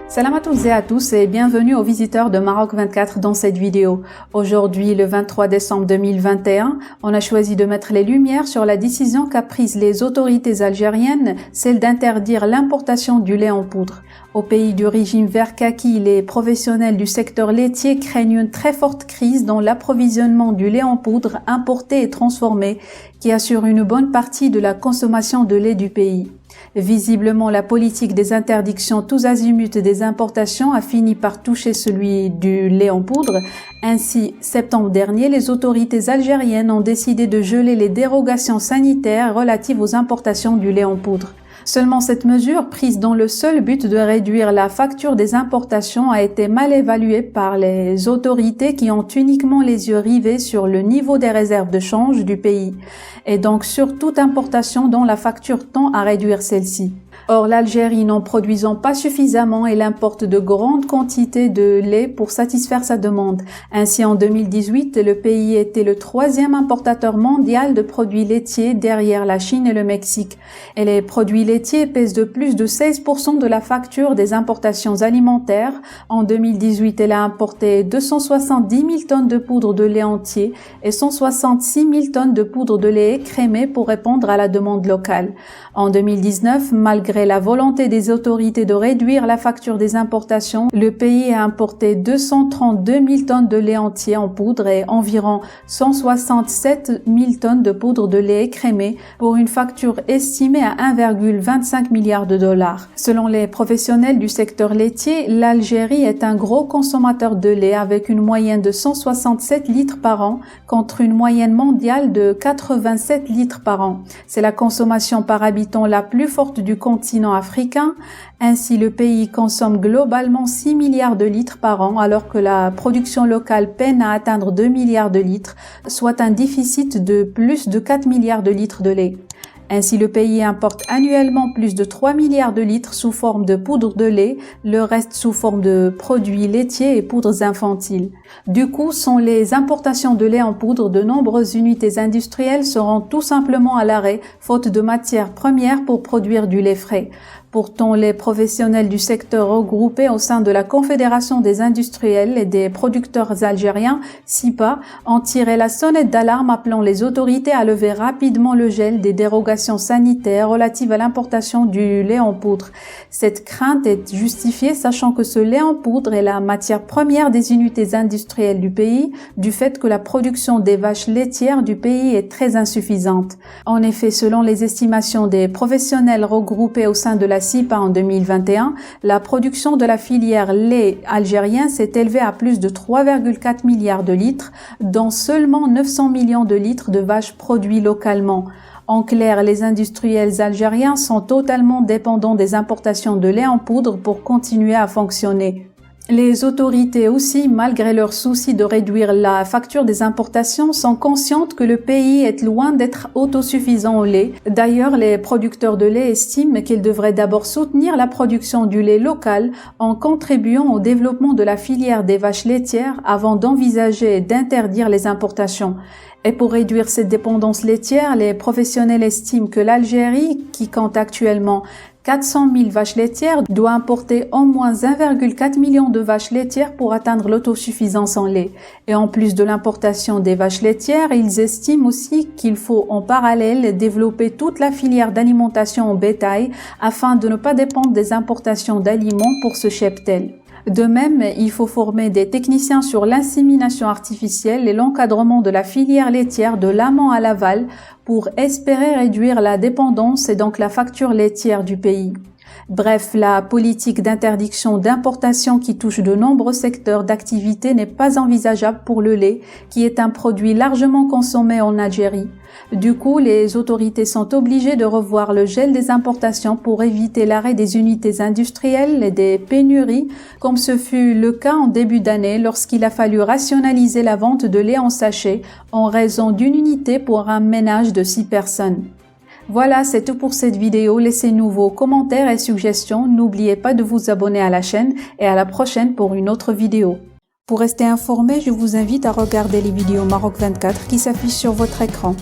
Salam à toutes et à tous et bienvenue aux visiteurs de Maroc 24 dans cette vidéo. Aujourd'hui, le 23 décembre 2021, on a choisi de mettre les lumières sur la décision qu'a prise les autorités algériennes, celle d'interdire l'importation du lait en poudre. Au pays du régime vert kaki, les professionnels du secteur laitier craignent une très forte crise dans l'approvisionnement du lait en poudre importé et transformé qui assure une bonne partie de la consommation de lait du pays. Visiblement, la politique des interdictions tous azimuts des importations a fini par toucher celui du lait en poudre. Ainsi, septembre dernier, les autorités algériennes ont décidé de geler les dérogations sanitaires relatives aux importations du lait en poudre. Seulement, cette mesure, prise dans le seul but de réduire la facture des importations, a été mal évaluée par les autorités qui ont uniquement les yeux rivés sur le niveau des réserves de change du pays, et donc sur toute importation dont la facture tend à réduire celle-ci. Or, l'Algérie n'en produisant pas suffisamment, elle importe de grandes quantités de lait pour satisfaire sa demande. Ainsi, en 2018, le pays était le 3e importateur mondial de produits laitiers derrière la Chine et le Mexique. Et les produits laitiers pèsent de plus de 16% de la facture des importations alimentaires. En 2018, elle a importé 270 000 tonnes de poudre de lait entier et 166 000 tonnes de poudre de lait écrémé pour répondre à la demande locale. En 2019, malgré la volonté des autorités de réduire la facture des importations, le pays a importé 232 000 tonnes de lait entier en poudre et environ 167 000 tonnes de poudre de lait écrémé pour une facture estimée à 1,25 milliard de dollars. Selon les professionnels du secteur laitier, l'Algérie est un gros consommateur de lait avec une moyenne de 167 litres par an contre une moyenne mondiale de 87 litres par an. C'est la consommation par habitant la plus forte du continent africain. Ainsi, le pays consomme globalement 6 milliards de litres par an, alors que la production locale peine à atteindre 2 milliards de litres, soit un déficit de plus de 4 milliards de litres de lait. Ainsi, le pays importe annuellement plus de 3 milliards de litres sous forme de poudre de lait, le reste sous forme de produits laitiers et poudres infantiles. Du coup, sans les importations de lait en poudre, de nombreuses unités industrielles seront tout simplement à l'arrêt, faute de matières premières pour produire du lait frais. Pourtant, les professionnels du secteur regroupés au sein de la Confédération des industriels et des producteurs algériens, CIPA, ont tiré la sonnette d'alarme appelant les autorités à lever rapidement le gel des dérogations sanitaires relatives à l'importation du lait en poudre. Cette crainte est justifiée sachant que ce lait en poudre est la matière première des unités industrielles du pays, du fait que la production des vaches laitières du pays est très insuffisante. En effet, selon les estimations des professionnels regroupés au sein de la CIPA en 2021, la production de la filière lait algérien s'est élevée à plus de 3,4 milliards de litres, dont seulement 900 millions de litres de vaches produits localement. En clair, les industriels algériens sont totalement dépendants des importations de lait en poudre pour continuer à fonctionner. Les autorités aussi, malgré leur souci de réduire la facture des importations, sont conscientes que le pays est loin d'être autosuffisant au lait. D'ailleurs, les producteurs de lait estiment qu'ils devraient d'abord soutenir la production du lait local en contribuant au développement de la filière des vaches laitières avant d'envisager d'interdire les importations. Et pour réduire cette dépendance laitière, les professionnels estiment que l'Algérie, qui compte actuellement 400 000 vaches laitières, doit importer au moins 1,4 million de vaches laitières pour atteindre l'autosuffisance en lait. Et en plus de l'importation des vaches laitières, ils estiment aussi qu'il faut en parallèle développer toute la filière d'alimentation au bétail afin de ne pas dépendre des importations d'aliments pour ce cheptel. De même, il faut former des techniciens sur l'insémination artificielle et l'encadrement de la filière laitière de l'amont à l'aval pour espérer réduire la dépendance et donc la facture laitière du pays. Bref, la politique d'interdiction d'importation qui touche de nombreux secteurs d'activité n'est pas envisageable pour le lait, qui est un produit largement consommé en Algérie. Du coup, les autorités sont obligées de revoir le gel des importations pour éviter l'arrêt des unités industrielles et des pénuries, comme ce fut le cas en début d'année lorsqu'il a fallu rationaliser la vente de lait en sachet en raison d'une unité pour un ménage de 6 personnes. Voilà, c'est tout pour cette vidéo. Laissez-nous vos commentaires et suggestions. N'oubliez pas de vous abonner à la chaîne et à la prochaine pour une autre vidéo. Pour rester informé, je vous invite à regarder les vidéos Maroc 24 qui s'affichent sur votre écran.